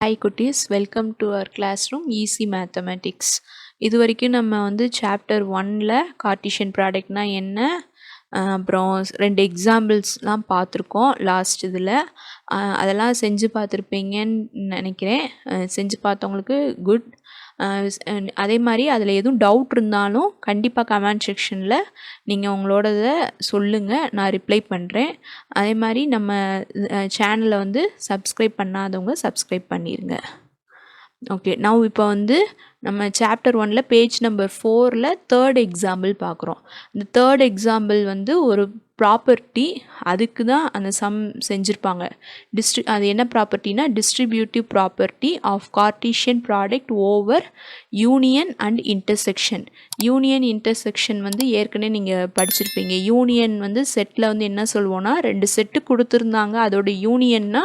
Hi குட்டீஸ், welcome to our class room easy mathematics. இது வரைக்கும் நம்ம சாப்டர் 1ல் கார்ட்டீசியன் ப்ராடக்ட்னா என்ன, அப்புறம் 2 எக்ஸாம்பிள்ஸ்லாம் பார்த்துருக்கோம் லாஸ்ட் இதில். அதெல்லாம் செஞ்சு பார்த்துருப்பீங்கன்னு நினைக்கிறேன். செஞ்சு பார்த்தவங்களுக்கு குட். அதே மாதிரி அதில் எதுவும் டவுட் இருந்தாலும் கண்டிப்பாக கமெண்ட் செக்ஷனில் நீங்கள் உங்களோடதை சொல்லுங்கள், நான் ரிப்ளை பண்ணுறேன். அதே மாதிரி நம்ம சேனலை சப்ஸ்கிரைப் பண்ணாதவங்க சப்ஸ்கிரைப் பண்ணிடுங்க. ஓகே, நான் இப்போ நம்ம சாப்டர் 1ல் பேஜ் நம்பர் 4ல் தேர்ட் எக்ஸாம்பிள் பார்க்குறோம். இந்த தேர்ட் எக்ஸாம்பிள் ஒரு ப்ராப்பர்ட்டி, அதுக்கு தான் அந்த சம் செஞ்சுருப்பாங்க. அது என்ன ப்ராப்பர்ட்டினா distributive property of Cartesian product over union and intersection. Union intersection ஏற்கனவே நீங்கள் படிச்சிருப்பீங்க. யூனியன் செட்டில் என்ன சொல்லுவோன்னா, 2 செட்டு கொடுத்துருந்தாங்க, அதோட யூனியன்னா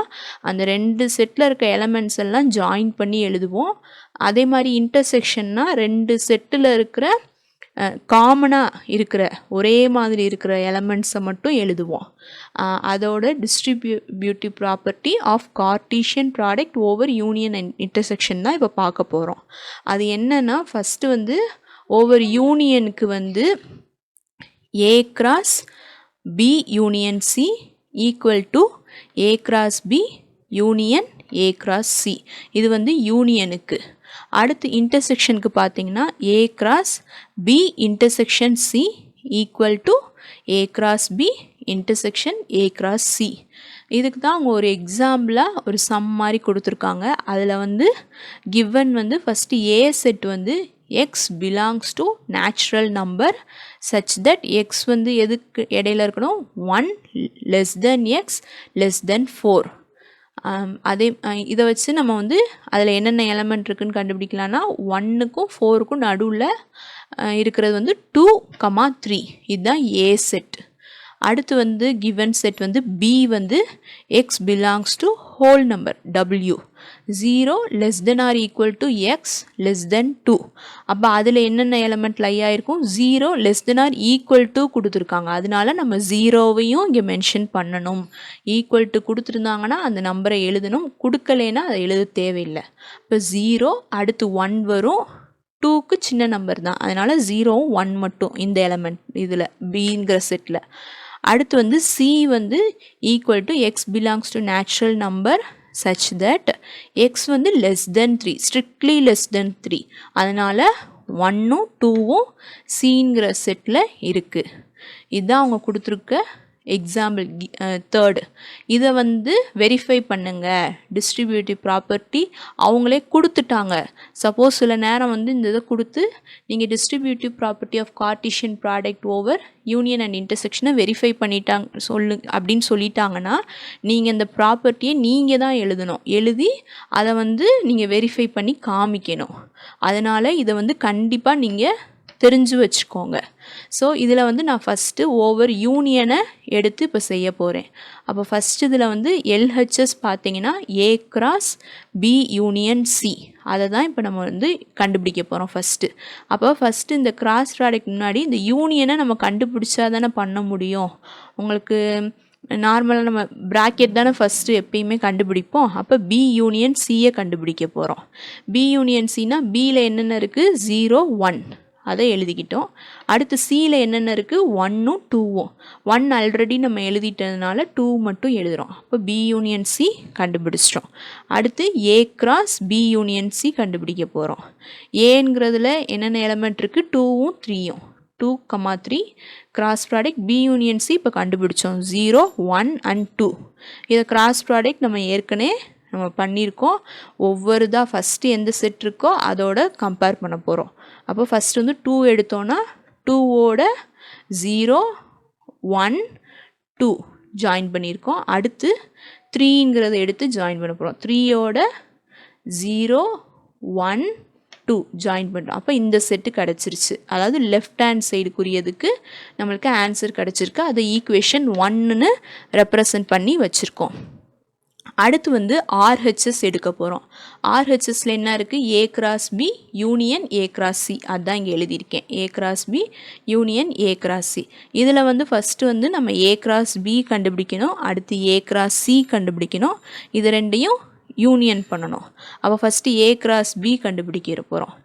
அந்த 2 செட்டில் இருக்க எலமெண்ட்ஸ் எல்லாம் ஜாயின் பண்ணி எழுதுவோம். அதே மாதிரி இன்டர்செக்ஷன்னா 2 செட்டில் இருக்கிற காமனாக இருக்கிற ஒரே மாதிரி இருக்கிற எலமெண்ட்ஸை மட்டும் எழுதுவோம். அதோட distributive property of Cartesian product over union and intersection தான் இப்போ பார்க்க போகிறோம். அது என்னன்னா, ஃபஸ்ட்டு ஓவர் யூனியனுக்கு A cross B union C equal to A cross B union A cross C. இது யூனியனுக்கு. அடுத்து இன்டர்செக்ஷனுக்கு பார்த்தீங்கன்னா A cross B intersection C equal to A cross B intersection A cross C. இதுக்கு தான் அவங்க ஒரு எக்ஸாம்பிளாக ஒரு சம் மாதிரி கொடுத்துருக்காங்க. அதில் given first A set X belongs to natural number such that X எதுக்கு இடையில இருக்கணும், 1 லெஸ் தென் எக்ஸ் லெஸ் தென் 4. அதே இதை வச்சு நம்ம அதில் என்னென்ன எலமெண்ட் இருக்குதுன்னு கண்டுபிடிக்கலான்னா, 1க்கும் 4க்கும் நடுவில் இருக்கிறது 2, 3. இதுதான் ஏ செட். அடுத்து given set B X belongs to whole number W 0 less than or equal to X less than 2. அப்போ அதில் என்னென்ன எலமெண்ட் லை ஆகிருக்கும், 0 less than or equal to கொடுத்துருக்காங்க, அதனால நம்ம 0வையும் இங்கே மென்ஷன் பண்ணணும். ஈக்குவல் டு கொடுத்துருந்தாங்கன்னா அந்த நம்பரை எழுதணும், கொடுக்கலைன்னா அதை எழுத தேவையில்லை. இப்போ 0 அடுத்து 1 வரும், 2க்கு சின்ன நம்பர் தான், அதனால் 0வும் 1 மட்டும் இந்த எலமெண்ட் இதில் பிங்கிற செட்டில். அடுத்து C equal to X belongs to natural number such that x less than 3, strictly less than 3. அதனால் 1ம் 2ம் சிங்கிற செட்டில் இருக்குது. இதுதான் அவங்க கொடுத்துருக்க எக்ஸாம்பிள் தேர்டு. இதை வெரிஃபை பண்ணுங்க. டிஸ்ட்ரிபியூட்டிவ் ப்ராப்பர்ட்டி அவங்களே கொடுத்துட்டாங்க. சப்போஸ் சில நேரம் இந்த இதை கொடுத்து நீங்கள் distributive property of Cartesian product over union and இன்டர்செக்ஷனை வெரிஃபை பண்ணிட்டாங்க அப்படின்னு சொல்லிட்டாங்கன்னா, நீங்கள் இந்த ப்ராப்பர்ட்டியை நீங்கள் தான் எழுதணும். எழுதி அதை நீங்கள் வெரிஃபை பண்ணி காமிக்கணும். அதனால் இதை கண்டிப்பாக நீங்கள் தெரிஞ்சு வச்சுக்கோங்க. ஸோ இதில் நான் ஃபஸ்ட்டு ஓவர் யூனியனை எடுத்து இப்போ செய்ய போகிறேன். அப்போ ஃபஸ்ட்டு இதில் எல்ஹெச்எஸ் பார்த்தீங்கன்னா A cross B union C, அதை தான் இப்போ நம்ம கண்டுபிடிக்க போகிறோம் ஃபஸ்ட்டு. அப்போ ஃபஸ்ட்டு இந்த கிராஸ் ப்ராடக்ட் முன்னாடி இந்த யூனியனை நம்ம கண்டுபிடிச்சா தானே பண்ண முடியும். உங்களுக்கு நார்மலாக நம்ம ப்ராக்கெட் தானே ஃபஸ்ட்டு எப்பயுமே கண்டுபிடிப்போம். அப்போ பி யூனியன் சியை கண்டுபிடிக்க போகிறோம். பி யூனியன் சினா பியில் என்னென்ன இருக்குது, 0, 1 அதை எழுதிக்கிட்டோம். அடுத்து சியில் என்னென்ன இருக்குது, 1ம் 2ம். 1 ஆல்ரெடி நம்ம எழுதிட்டதுனால 2 மட்டும் எழுதுகிறோம். அப்போ பி யூனியன் சி கண்டுபிடிச்சிட்டோம். அடுத்து A cross B union C கண்டுபிடிக்க போகிறோம். ஏங்கிறதுல என்னென்ன எலமெண்ட் இருக்குது, 2ம் 3ம். 2, 3 cross product B union C இப்போ கண்டுபிடிச்சோம், 0, 1 and 2. இதை கிராஸ் ப்ராடக்ட் நம்ம ஏற்கனவே நம்ம பண்ணியிருக்கோம். ஒவ்வொரு தான் ஃபஸ்ட்டு எந்த செட் இருக்கோ அதோட கம்பேர் பண்ண போகிறோம். அப்போ ஃபஸ்ட்டு 2 எடுத்தோன்னா 2ஓட 0, 1, 2 ஜாயின் பண்ணியிருக்கோம். அடுத்து 3ங்கிறத எடுத்து ஜாயின் பண்ண போகிறோம். 3ஓட 0, 1, 2 ஜாயின் பண்ணுறோம். அப்போ இந்த செட்டு கிடச்சிருச்சு. அதாவது லெஃப்ட் ஹேண்ட் சைடுக்குரியதுக்கு நம்மளுக்கு ஆன்சர் கிடச்சிருக்கு. அதை ஈக்குவேஷன் 1ன்னு ரெப்ரசன்ட் பண்ணி வச்சுருக்கோம். அடுத்து ஆர்ஹெச்எஸ் எடுக்க போகிறோம். ஆர்ஹெச்எஸில் என்ன இருக்குது, A cross B union A cross C, அதுதான் இங்கே எழுதியிருக்கேன். A cross B union A cross C. இதில் ஃபஸ்ட்டு நம்ம ஏ கிராஸ் பி கண்டுபிடிக்கணும். அடுத்து ஏ கிராஸ் சி கண்டுபிடிக்கணும். இது ரெண்டையும் யூனியன் பண்ணணும். அப்போ ஃபஸ்ட்டு A cross B கண்டுபிடிக்க போகிறோம்.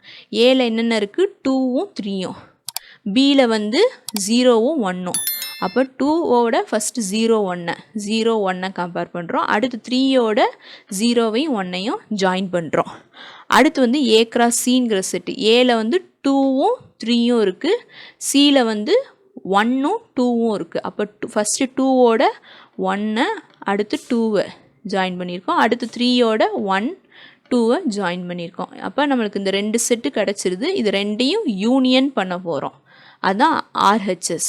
ஏல என்னென்ன இருக்குது, 2வும் 3யும், பியில் வந்து 0வும் 1ம். அப்போ 2ஓட ஃபஸ்ட்டு 0 1 கம்பேர் பண்ணுறோம். அடுத்து 3யோட 0வையும் 1ஐயும் ஜாயின் பண்ணுறோம். அடுத்து வந்து A cross Cங்கிற செட்டு. ஏல வந்து 2வும் 3யும் இருக்குது, சியில் வந்து 1ம் 2வும் இருக்குது. அப்போ ஃபஸ்ட்டு 2ஓட 1, அடுத்து 2வை ஜாயின் பண்ணியிருக்கோம். அடுத்து 3யோட 1 2வை ஜாயின் பண்ணியிருக்கோம். அப்போ நம்மளுக்கு இந்த 2 செட்டு கிடச்சிருது. இது ரெண்டையும் யூனியன் பண்ண போகிறோம். அதுதான் RHS.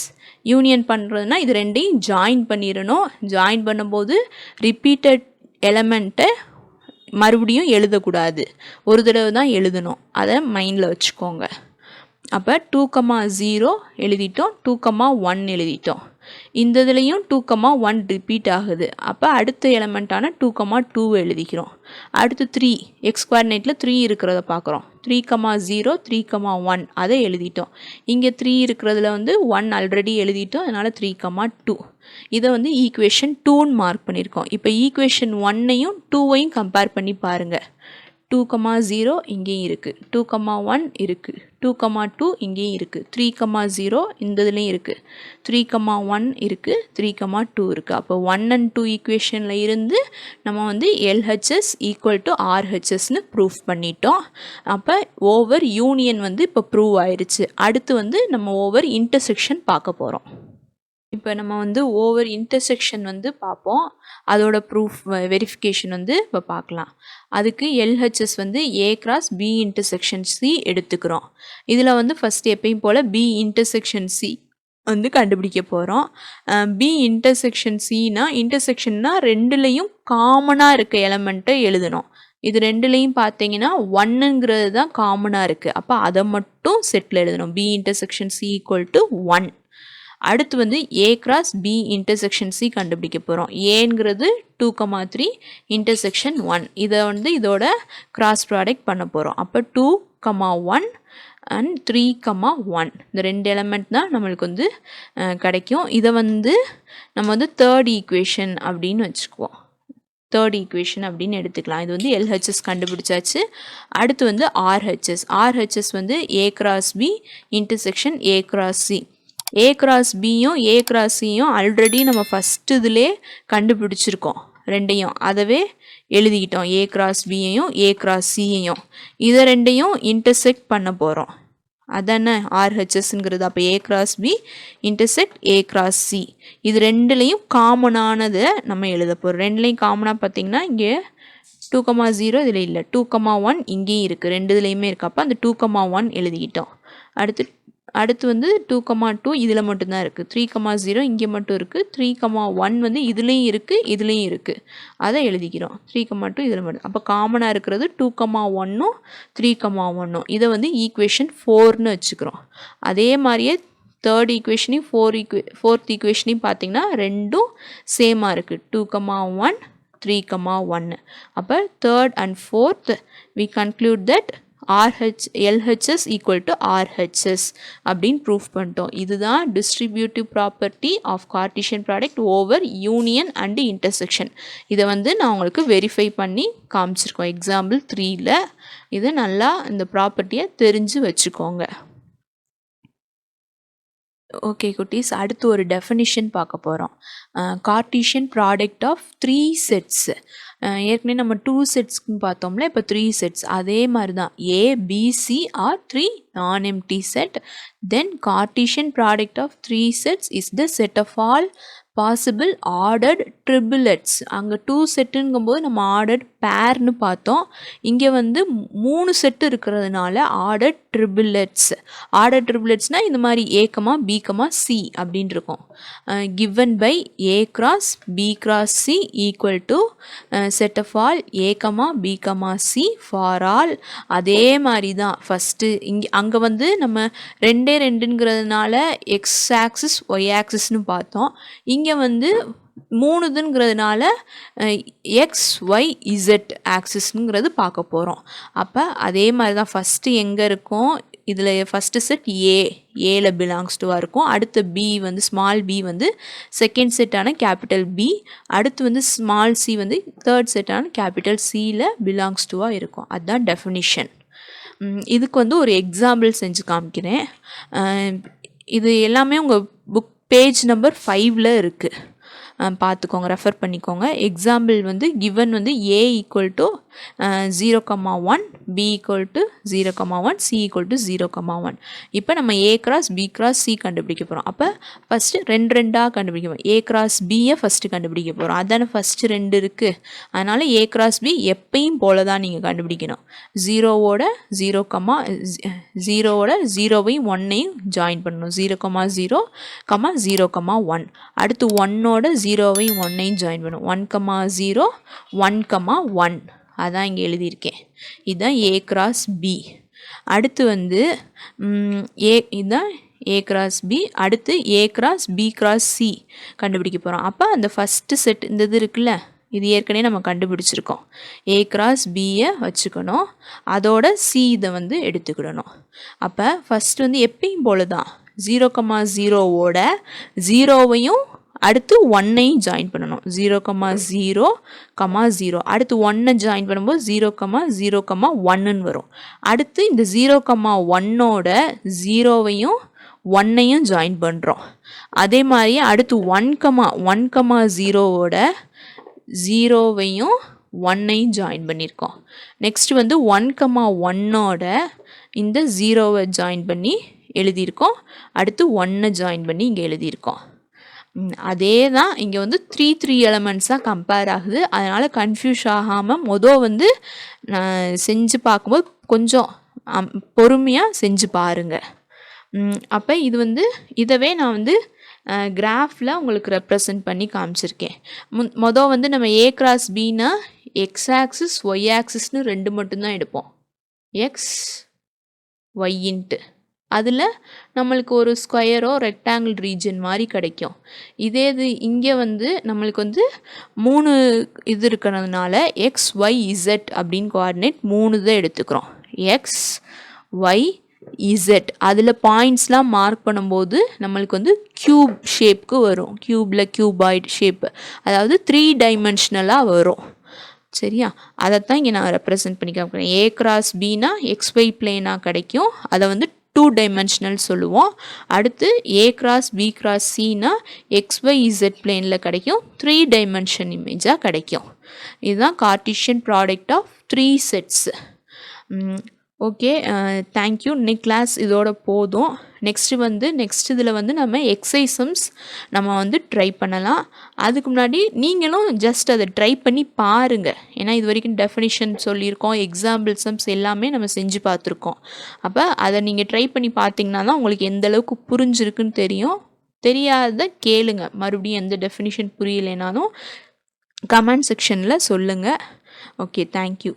யூனியன் பண்ணுறதுனா இது ரெண்டையும் ஜாயின் பண்ணிடணும். ஜாயின் பண்ணும்போது ரிப்பீட்டட் எலமெண்ட்டை மறுபடியும் எழுதக்கூடாது, ஒரு தடவை தான் எழுதணும். அதை மைண்டில் வச்சுக்கோங்க. அப்போ 2,0 எழுதிட்டோம், 2,1 எழுதிட்டோம். இந்த இதுலேயும் 2,1 ரிப்பீட் ஆகுது. அப்போ அடுத்த எலமெண்ட்டான 2,2 எழுதிக்கிறோம். அடுத்து 3 எக்ஸ் கோஆர்டினேட்டில் 3 இருக்கிறத பார்க்குறோம். 3,0 3,1 அதை எழுதிட்டோம். இங்கே 3 இருக்கிறதுல வந்து 1 ஆல்ரெடி எழுதிட்டோம், அதனால் 3,2. இதை வந்து ஈக்குவேஷன் 2ன்னு மார்க் பண்ணியிருக்கோம். இப்போ ஈக்குவேஷன் 1ஐயும் 2வையும் கம்பேர் பண்ணி பாருங்கள். 2,0 இங்கேயும் இருக்குது, 2,1 இருக்குது, 2,2 இங்கேயும் இருக்குது, 3,0 இந்த இதுலேயும் இருக்குது, 3,1 இருக்குது, 3,2 இருக்குது. அப்போ 1 and 2 ஈக்குவேஷனில் இருந்து நம்ம வந்து LHS ஈக்குவல் டு RHSன்னு ப்ரூஃப் பண்ணிட்டோம். அப்போ ஓவர் யூனியன் வந்து இப்போ ப்ரூவ் ஆயிடுச்சு. அடுத்து வந்து நம்ம ஓவர் இன்டர்செக்ஷன் பார்க்க போகிறோம். இப்போ நம்ம வந்து ஓவர் இன்டர்செக்ஷன் வந்து பார்ப்போம். அதோட ப்ரூஃப் வெரிஃபிகேஷன் வந்து இப்போ பார்க்கலாம். அதுக்கு LHS வந்து A cross B intersection C எடுத்துக்கிறோம். இதில் வந்து ஃபஸ்ட்டு எப்பயும் போல் B இன்டர்செக்ஷன் C வந்து கண்டுபிடிக்க போகிறோம். B இன்டர்செக்ஷன் Cனா இன்டர்செக்ஷன்னா ரெண்டுலேயும் காமனாக இருக்க எலமெண்ட்டை எழுதணும். இது ரெண்டுலேயும் பார்த்தீங்கன்னா 1ங்கிறது தான் காமனாக இருக்குது. அப்போ அதை மட்டும் செட்டில் எழுதணும். B intersection C equal to 1. அடுத்து வந்து A cross B intersection C கண்டுபிடிக்க போகிறோம். ஏங்கிறது 2,3 இன்டர்செக்ஷன் 1. இதை வந்து இதோட கிராஸ் ப்ராடக்ட் பண்ண போகிறோம். அப்போ 2,1 அண்ட் 3,1 இந்த 2 எலமெண்ட் தான் நம்மளுக்கு வந்து கிடைக்கும். இதை வந்து நம்ம வந்து தேர்ட் ஈக்குவேஷன் அப்படின்னு வச்சுக்குவோம். தேர்ட் ஈக்குவேஷன் அப்படின்னு எடுத்துக்கலாம். இது வந்து LHS கண்டுபிடிச்சாச்சு. அடுத்து வந்து RHS வந்து A cross B intersection A cross C. A cross Bயும் A cross Cயும் ஆல்ரெடி நம்ம ஃபஸ்ட்டு இதிலே கண்டுபிடிச்சிருக்கோம். ரெண்டையும் அதவே எழுதிக்கிட்டோம். A cross Bயையும் A cross Cயையும் இதை ரெண்டையும் இன்டர்செக்ட் பண்ண போகிறோம். அதானே RHSங்கிறது. அப்போ A cross B intersect A cross C. இது ரெண்டுலேயும் காமனானதை நம்ம எழுத போகிறோம். ரெண்டுலேயும் காமனாக பார்த்திங்கன்னா இங்கே 2,0 இதில் இல்லை, 2,1 இங்கேயும் இருக்குது, ரெண்டு இதுலேயுமே இருக்குது. அப்போ அந்த 2,1 எழுதிக்கிட்டோம். அடுத்து வந்து 2,2 இதில் மட்டும்தான் இருக்குது, 3,0 இங்கே மட்டும் இருக்குது, 3,1 வந்து இதுலேயும் இருக்குது, இதுலேயும் இருக்குது, அதை எழுதிக்கிறோம். 3,2 இதில் மட்டும். அப்போ காமனாக இருக்கிறது 2,1ம் 3,1ம். இதை வந்து ஈக்குவேஷன் 4ன்னு வச்சுக்கிறோம். அதே மாதிரியே தேர்ட் ஈக்குவேஷனையும் ஃபோர்த் ஈக்குவேஷனையும் பார்த்திங்கன்னா ரெண்டும் சேமாக இருக்குது, 2,1 3,1. அப்போ third and fourth we conclude that LHS equal to RHS அப்படின்னு ப்ரூஃப் பண்ணிட்டோம். இதுதான் distributive property of Cartesian product over union and intersection. இதை வந்து நான் உங்களுக்கு வெரிஃபை பண்ணி காமிச்சிருக்கோம் எக்ஸாம்பிள் 3ல். இதை நல்லா இந்த ப்ராப்பர்ட்டியை தெரிஞ்சு வச்சுக்கோங்க. ஓகே குட்டீஸ், அடுத்து ஒரு டெஃபினிஷன் பார்க்க போகிறோம். Cartesian product of 3 sets. ஏற்கனவே நம்ம 2 செட்ஸ்க்குன்னு பார்த்தோம்ல, இப்போ 3 செட்ஸ். அதே மாதிரி தான் ABC are 3 non-empty set. Then Cartesian product of 3 sets is the set of all possible ordered triplets. அங்கே 2 செட்டுங்கும்போது நம்ம ஆர்டர்ட் பேர்னு பார்த்தோம். இங்கே வந்து 3 செட்டு இருக்கிறதுனால ஆர்டர்ட் ட்ரிபிளெட்ஸ். ஆர்டர்ட் ட்ரிபிளெட்ஸ்னால் இந்த மாதிரி A, B, C அப்படின்னு இருக்கும். given by A cross B cross C equal to set of all A, B, C for all. அதே மாதிரி தான் ஃபஸ்ட்டு அங்கே வந்து நம்ம 2ங்கிறதுனால எக்ஸ் ஆக்சிஸ் ஒய் ஆக்சிஸ்னு பார்த்தோம். இங்கே வந்து 3ங்கிறதுனால எக்ஸ் ஒய் இசட் ஆக்சிஸ்ங்கிறது பார்க்க போகிறோம். அப்போ அதே மாதிரி தான் ஃபஸ்ட்டு எங்கே இருக்கும், இதில் ஃபஸ்ட்டு செட் ஏல பிலாங்ஸ் டுவாக இருக்கும். அடுத்த பி வந்து ஸ்மால் பி வந்து செகண்ட் செட்டான கேபிட்டல் பி, அடுத்து வந்து ஸ்மால் சி வந்து தேர்ட் செட்டான கேபிட்டல் சியில் பிலாங்ஸ் டுவாக இருக்கும். அதுதான் டெஃபினிஷன். இதுக்கு வந்து ஒரு எக்ஸாம்பிள் செஞ்சு காமிக்கிறேன். இது எல்லாமே உங்கள் புக் பேஜ் நம்பர் 5ல் இருக்குது, பார்த்துக்கோங்க, ரெஃபர் பண்ணிக்கோங்க. எக்ஸாம்பிள் வந்து கிவன் வந்து A = 0,1, B = 0,1, C = 0,1. இப்போ நம்ம A × B × C கண்டுபிடிக்க போகிறோம். அப்போ ஃபஸ்ட்டு ரெண்டாக கண்டுபிடிக்க போகிறோம். A × Bயை ஃபஸ்ட்டு கண்டுபிடிக்க போகிறோம். அதான ஃபஸ்ட்டு 2 இருக்குது. அதனால் A × B எப்பயும் போல தான் நீங்கள் கண்டுபிடிக்கணும். 0வோட 0வையும் 1ஐயும் ஜாயின் பண்ணணும். 0,0, 0,1. அடுத்து 1ஓட 0வையும் 1ஐயும் ஜாயின் பண்ணும். 1,0, 1,1. அதான் இங்கே எழுதியிருக்கேன். இதுதான் A × B. அடுத்து வந்து இதுதான் A × B. அடுத்து A × B × C கண்டுபிடிக்க போகிறோம். அப்போ அந்த ஃபஸ்ட்டு செட் இந்த இது இருக்குல்ல, இது ஏற்கனவே நம்ம கண்டுபிடிச்சிருக்கோம். A × Bயை வச்சுக்கணும், அதோட C இதை வந்து எடுத்துக்கிடணும். அப்போ ஃபஸ்ட்டு வந்து எப்பயும் போல தான் 0,0வோட 0வையும் அடுத்து 1ஐயும் ஜாயின் பண்ணணும். 0,0, 0. அடுத்து 1ஐ ஜாயின் பண்ணும்போது 0,0,1ன்னு வரும். அடுத்து இந்த 0,1ஓட 0வையும் 1ஐயும் ஜாயின் பண்ணுறோம். அதே மாதிரி அடுத்து 1,0ஓட 0வையும் 1ஐயும் ஜாயின் பண்ணியிருக்கோம். நெக்ஸ்ட் வந்து 1,1ஓட இந்த 0வை ஜாயின் பண்ணி எழுதியிருக்கோம். அடுத்து 1ஐ ஜாயின் பண்ணி இங்கே எழுதியிருக்கோம். அதே தான் இங்கே வந்து 3 எலமெண்ட்ஸாக கம்பேர் ஆகுது. அதனால் கன்ஃபியூஸ் ஆகாமல் வந்து செஞ்சு பார்க்கும்போது கொஞ்சம் பொறுமையாக செஞ்சு பாருங்கள். அப்போ இது வந்து இதவே நான் வந்து கிராஃபில் உங்களுக்கு ரெப்ரசன்ட் பண்ணி காமிச்சிருக்கேன். வந்து நம்ம A × Bனா எக்ஸ் ஆக்சிஸ் ஒய் ஆக்சிஸ்னு 2 மட்டும்தான் எடுப்போம். எக்ஸ் ஒய்ன்ட்டு அதில் நம்மளுக்கு ஒரு ஸ்கொயரோ ரெக்டாங்கிள் ரீஜன் மாதிரி கிடைக்கும். இதே இது இங்கே வந்து நம்மளுக்கு வந்து 3 இது இருக்கிறதுனால எக்ஸ் ஒய் இசட் அப்படின்னு கோஆர்டினேட் 3 தான் எடுத்துக்கிறோம். எக்ஸ் ஒய் இசட் அதில் பாயிண்ட்ஸ்லாம் மார்க் பண்ணும்போது நம்மளுக்கு வந்து க்யூப் ஷேப்புக்கு வரும். க்யூப்பில் க்யூபாய்டு ஷேப்பு, அதாவது 3 டைமென்ஷனலாக வரும். சரியா, அதைத்தான் இங்கே நான் ரெப்ரசன்ட் பண்ணி காமிக்கிறேன். A × Bனா XY பிளேனாக கிடைக்கும், அதை வந்து 2 டைமென்ஷனல் சொல்லுவோம். அடுத்து A × B × Cனா XYZ பிளேனில் கிடைக்கும், 3 டைமென்ஷன் இமேஜாக கிடைக்கும். இதுதான் Cartesian product of 3 sets. Okay, thank you. இன்னைக்கு கிளாஸ் இதோட போதும். நெக்ஸ்ட் இதில் வந்து நம்ம எக்ஸசைசம்ஸ் நம்ம வந்து ட்ரை பண்ணலாம். அதுக்கு முன்னாடி நீங்களும் ஜஸ்ட் அதை ட்ரை பண்ணி பாருங்கள். ஏன்னா இது வரைக்கும் டெஃபினிஷன் சொல்லியிருக்கோம், எக்ஸாம்பிள் சம்ஸ் எல்லாமே நம்ம செஞ்சு பார்த்துருக்கோம். அப்போ அதை நீங்கள் ட்ரை பண்ணி பார்த்தீங்கன்னா தான் உங்களுக்கு எந்த அளவுக்கு புரிஞ்சிருக்குன்னு தெரியும். தெரியாத கேளுங்க, மறுபடியும் எந்த டெஃபினிஷன் புரியலைனாலும் கமெண்ட் செக்ஷனில் சொல்லுங்கள். Okay, thank you.